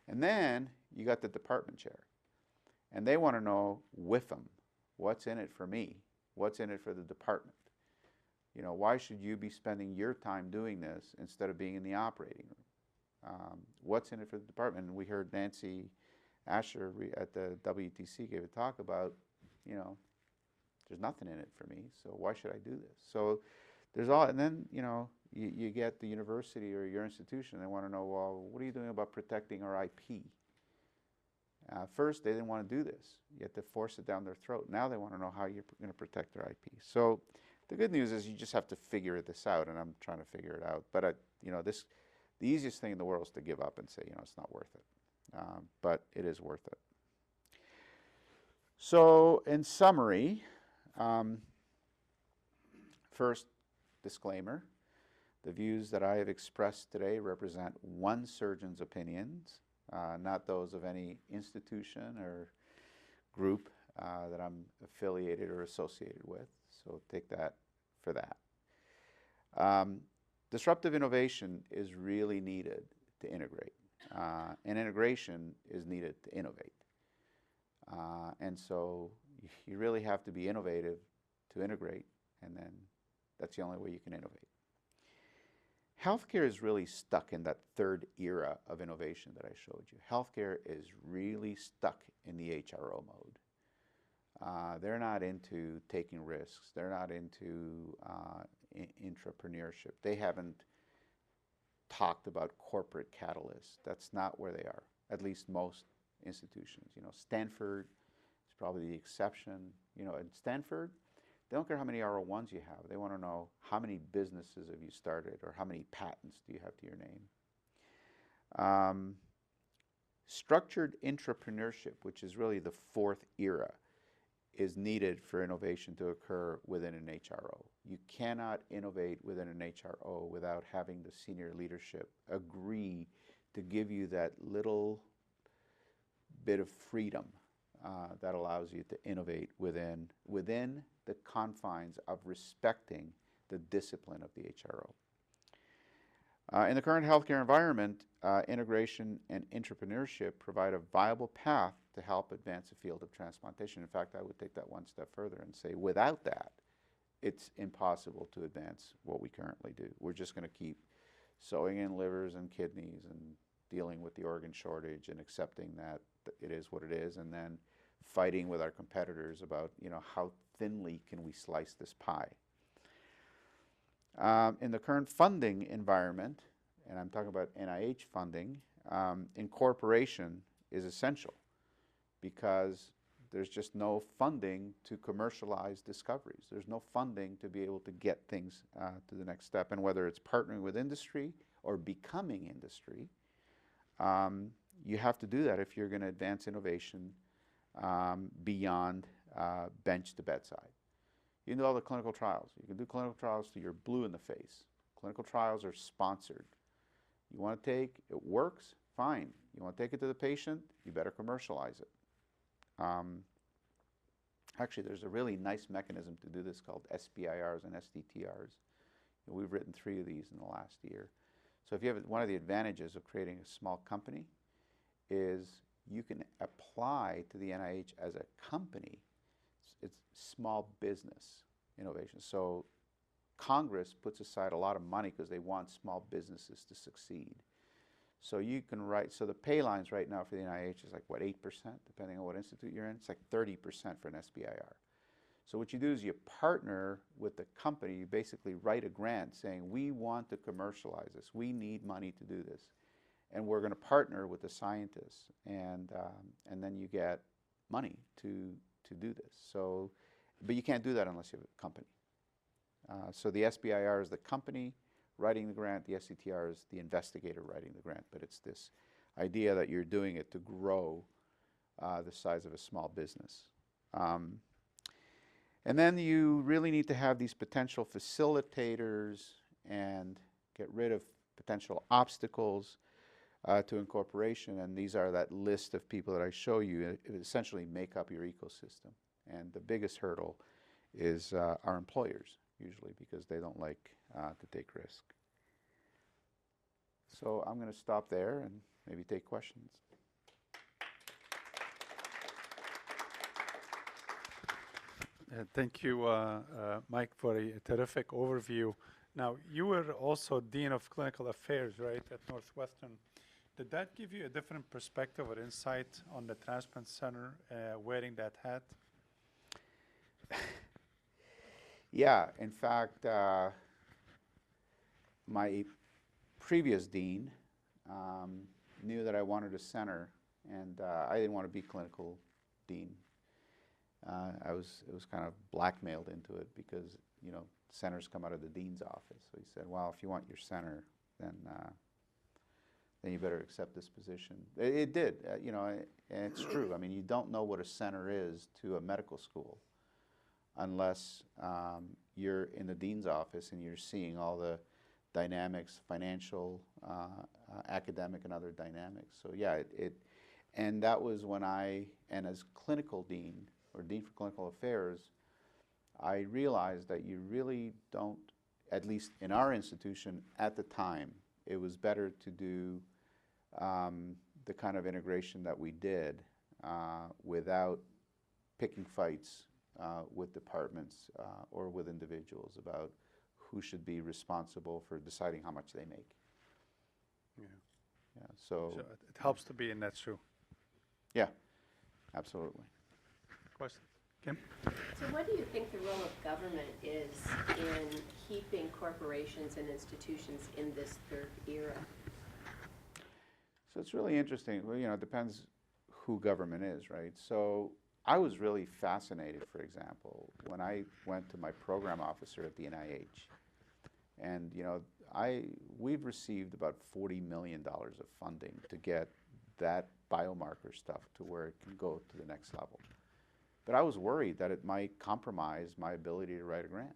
And then you got the department chair. And they want to know with them, what's in it for me? What's in it for the department? Why should you be spending your time doing this instead of being in the operating room? What's in it for the department? And we heard Nancy Asher at the WTC gave a talk about, there's nothing in it for me, so why should I do this? So there's all, and then, you get the university or your institution, they want to know, well, what are you doing about protecting our IP? First, they didn't want to do this. You had to force it down their throat. Now they want to know how you're going to protect their IP. So the good news is you just have to figure this out, and I'm trying to figure it out. But, the easiest thing in the world is to give up and say, it's not worth it. But it is worth it. So in summary, first, disclaimer. The views that I have expressed today represent one surgeon's opinions, not those of any institution or group that I'm affiliated or associated with. So take that for that. Disruptive innovation is really needed to integrate, and integration is needed to innovate. And so you really have to be innovative to integrate, and then that's the only way you can innovate. Healthcare is really stuck in that third era of innovation that I showed you. Healthcare is really stuck in the HRO They're not into taking risks. They're not into intrapreneurship. They haven't talked about corporate catalysts. That's not where they are, at least most institutions. You know, Stanford is probably the exception. You know, at Stanford, they don't care how many R01s you have. They want to know how many businesses have you started or how many patents do you have to your name. Structured intrapreneurship, which is really the fourth era, is needed for innovation to occur within an HRO. You cannot innovate within an HRO without having the senior leadership agree to give you that little bit of freedom that allows you to innovate within the confines of respecting the discipline of the HRO. In the current healthcare environment, integration and intrapreneurship provide a viable path to help advance the field of transplantation. In fact, I would take that one step further and say without that, it's impossible to advance what we currently do. We're just going to keep sewing in livers and kidneys and dealing with the organ shortage and accepting that it is what it is, and then fighting with our competitors about, you know, how thinly can we slice this pie. In the current funding environment, and I'm talking about NIH funding, incorporation is essential because there's just no funding to commercialize discoveries. There's no funding to be able to get things to the next step. And whether it's partnering with industry or becoming industry, you have to do that if you're going to advance innovation beyond bench to bedside. You can do all the clinical trials. You can do clinical trials till you're blue in the face. Clinical trials are sponsored. You want to take, it works, fine. You want to take it to the patient, you better commercialize it. Actually, there's a really nice mechanism to do this called SBIRs and STTRs. We've written 3 of these in the last year. So if you have, one of the advantages of creating a small company is you can apply to the NIH as a company. It's small business innovation. So Congress puts aside a lot of money because they want small businesses to succeed. So you can write, so the pay lines right now for the NIH is like, what, 8%, depending on what institute you're in? It's like 30% for an SBIR. So what you do is you partner with the company, you basically write a grant saying, we want to commercialize this, we need money to do this. And we're going to partner with the scientists, and then you get money to do this. So, but you can't do that unless you have a company. So the SBIR is the company writing the grant, the SCTR is the investigator writing the grant, but it's this idea that you're doing it to grow the size of a small business. And then you really need to have these potential facilitators and get rid of potential obstacles to incorporation, and these are that list of people that I show you. It essentially make up your ecosystem. And the biggest hurdle is our employers, usually, because they don't like to take risk. So I'm going to stop there and maybe take questions. Thank you, Mike, for a terrific overview. Now, you were also Dean of Clinical Affairs, right, at Northwestern. Did that give you a different perspective or insight on the transplant center wearing that hat? Yeah, in fact, my previous dean knew that I wanted a center, and I didn't want to be clinical dean. It was kind of blackmailed into it because, you know, centers come out of the dean's office. So he said, well, if you want your center, then you better accept this position. It did, you know, and it's true. I mean, you don't know what a center is to a medical school unless you're in the dean's office and you're seeing all the dynamics, financial, academic, and other dynamics. So yeah, and that was when and as clinical dean, or Dean for Clinical Affairs, I realized that you really don't, at least in our institution at the time, it was better to do the kind of integration that we did without picking fights with departments or with individuals about who should be responsible for deciding how much they make. Yeah. Yeah, so it helps to be in that shoe. Yeah, absolutely. Question? Kim? So what do you think the role of government is in keeping corporations and institutions in this third era? So it's really interesting. Well, it depends who government is, right? So I was really fascinated, for example, when I went to my program officer at the NIH. And, we've received about $40 million of funding to get that biomarker stuff to where it can go to the next level. But I was worried that it might compromise my ability to write a grant.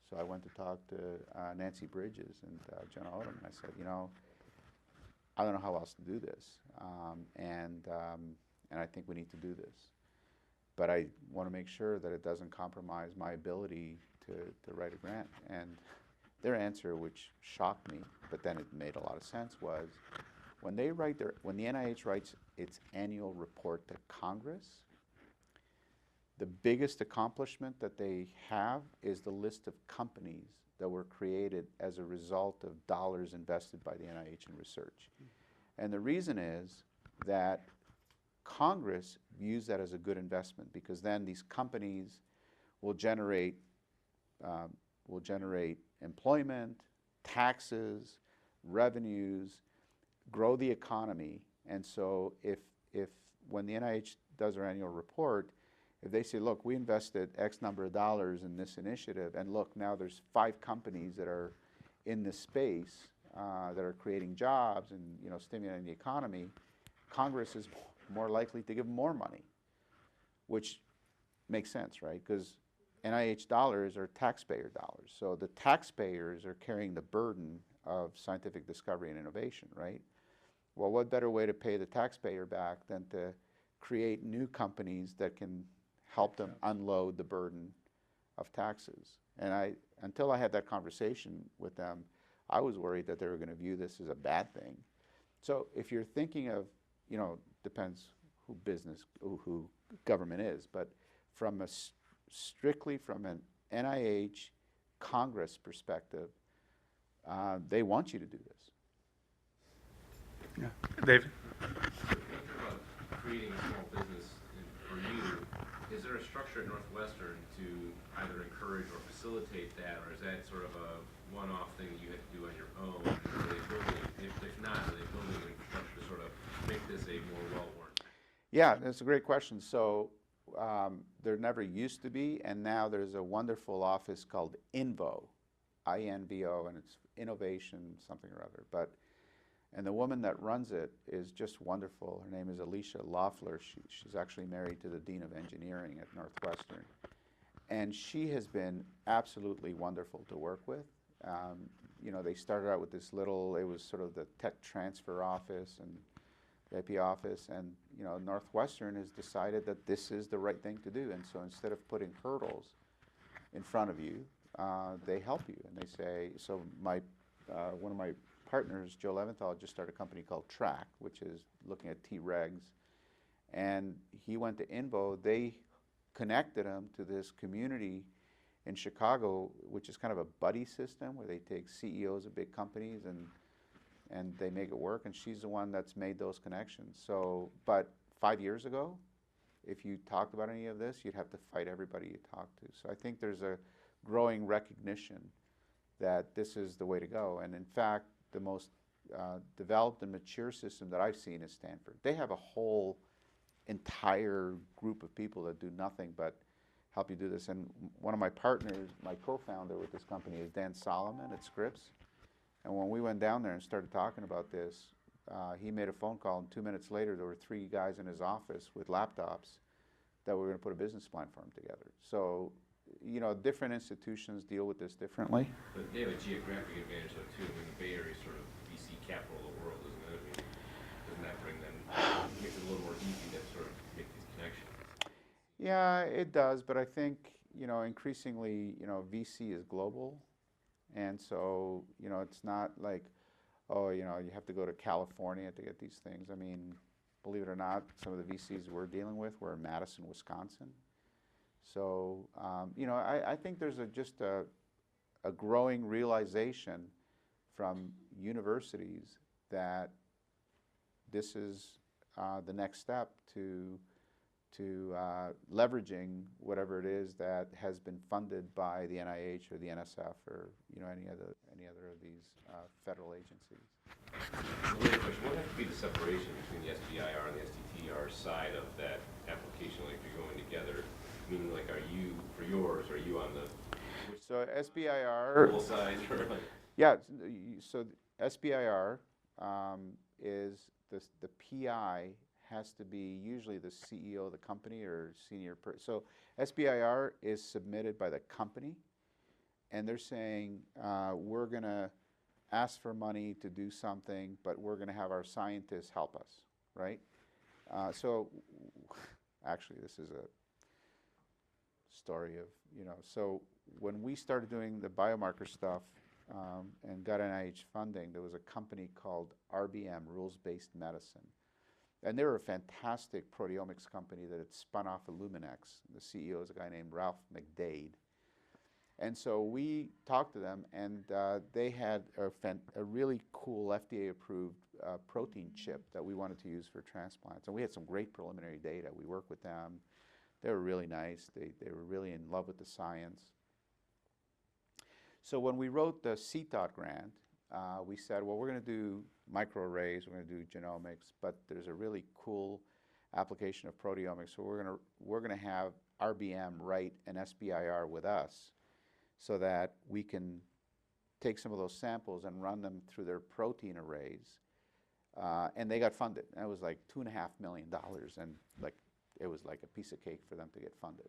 So I went to talk to Nancy Bridges and Jenna Odom, and I said, I don't know how else to do this, and I think we need to do this. But I want to make sure that it doesn't compromise my ability to write a grant. And their answer, which shocked me, but then it made a lot of sense, was when the NIH writes its annual report to Congress, the biggest accomplishment that they have is the list of companies that were created as a result of dollars invested by the NIH in research. And the reason is that Congress views that as a good investment, because then these companies will generate employment, taxes, revenues, grow the economy. And so if when the NIH does their annual report, if they say, look, we invested X number of dollars in this initiative, and look, now there's 5 companies that are in this space that are creating jobs and stimulating the economy, Congress is more likely to give more money, which makes sense, right? Because NIH dollars are taxpayer dollars. So the taxpayers are carrying the burden of scientific discovery and innovation, right? Well, what better way to pay the taxpayer back than to create new companies that can help them unload the burden of taxes? And until I had that conversation with them, I was worried that they were going to view this as a bad thing. So if you're thinking of, depends who government is, but from strictly from an NIH Congress perspective, they want you to do this. Yeah, David? About creating a small business for you, is there a structure at Northwestern to either encourage or facilitate that, or is that sort of a one-off thing that you have to do on your own? Are they building, if not, are they building an infrastructure to sort of make this a more well-worn? Yeah, that's a great question. So there never used to be, and now there's a wonderful office called INVO, I-N-V-O, and it's innovation something or other. And the woman that runs it is just wonderful. Her name is Alicia Loeffler. She's actually married to the Dean of Engineering at Northwestern. And she has been absolutely wonderful to work with. They started out with this little, it was sort of the tech transfer office and the IP office, and Northwestern has decided that this is the right thing to do. And so instead of putting hurdles in front of you, they help you. And they say, so one of my partners, Joe Leventhal, just started a company called Track, which is looking at T-regs. And he went to INVO. They connected him to this community in Chicago, which is kind of a buddy system where they take CEOs of big companies and they make it work. And she's the one that's made those connections. So, but 5 years ago, if you talked about any of this, you'd have to fight everybody you talk to. So I think there's a growing recognition that this is the way to go. And in fact, the most developed and mature system that I've seen is Stanford. They have a whole entire group of people that do nothing but help you do this. And one of my partners, my co-founder with this company, is Dan Solomon at Scripps. And when we went down there and started talking about this, he made a phone call, and 2 minutes later there were 3 guys in his office with laptops that were going to put a business plan for him together. So, different institutions deal with this differently. But they have a geographic advantage though too. I mean, the Bay Area is sort of VC capital of the world, isn't it? I mean, doesn't that bring them, makes it a little more easy to sort of make these connections? Yeah, it does, but I think, increasingly, VC is global. And so, it's not like, oh, you have to go to California to get these things. I mean, believe it or not, some of the VCs we're dealing with were in Madison, Wisconsin. So, I think there's just a growing realization from universities that this is the next step to to leveraging whatever it is that has been funded by the NIH or the NSF or any other of these federal agencies. Related question, what has to be the separation between the SBIR and the STTR side of that application, like if you're going together? Meaning, like, are you, for yours, are you on the So SBIR, full side or like? yeah, so SBIR is the PI has to be usually the CEO of the company or senior person. So SBIR is submitted by the company, and they're saying, we're going to ask for money to do something, but we're going to have our scientists help us, right? So actually, this is a story of, so when we started doing the biomarker stuff and got NIH funding, there was a company called RBM, Rules-Based Medicine. And they were a fantastic proteomics company that had spun off of Luminex. The CEO is a guy named Ralph McDade. And so we talked to them, and they had a really cool FDA-approved protein chip that we wanted to use for transplants. And we had some great preliminary data. We worked with them. They were really nice. They were really in love with the science. So when we wrote the CTOT grant, we said, well, we're going to do microarrays, we're going to do genomics, but there's a really cool application of proteomics. So we're going to have RBM write an SBIR with us so that we can take some of those samples and run them through their protein arrays. And they got funded. And it was like $2.5 million, and it was like a piece of cake for them to get funded.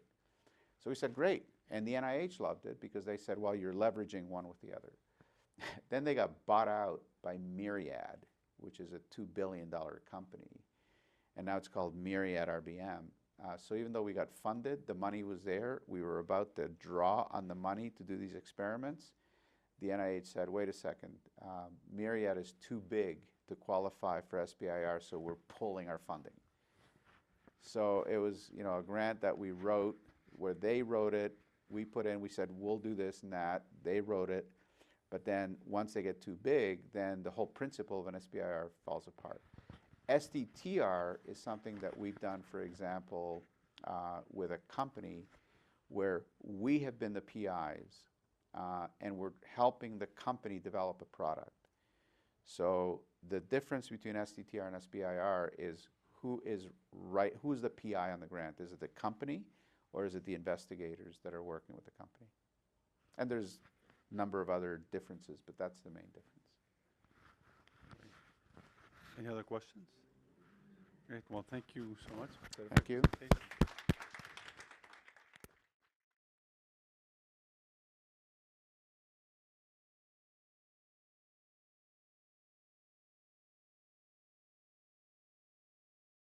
So we said, great. And the NIH loved it because they said, well, you're leveraging one with the other. Then they got bought out by Myriad, which is a $2 billion company. And now it's called Myriad RBM. So even though we got funded, the money was there, we were about to draw on the money to do these experiments, the NIH said, wait a second, Myriad is too big to qualify for SBIR, so we're pulling our funding. So it was, a grant that we wrote where they wrote it, we put in, we said, we'll do this and that, they wrote it, but then once they get too big, then the whole principle of an SBIR falls apart. STTR is something that we've done, for example, with a company where we have been the PIs and we're helping the company develop a product. So the difference between STTR and SBIR is who's the PI on the grant? Is it the company or is it the investigators that are working with the company? And there's a number of other differences, but that's the main difference. Any other questions? Great. Well, thank you so much for the Thank you. presentation.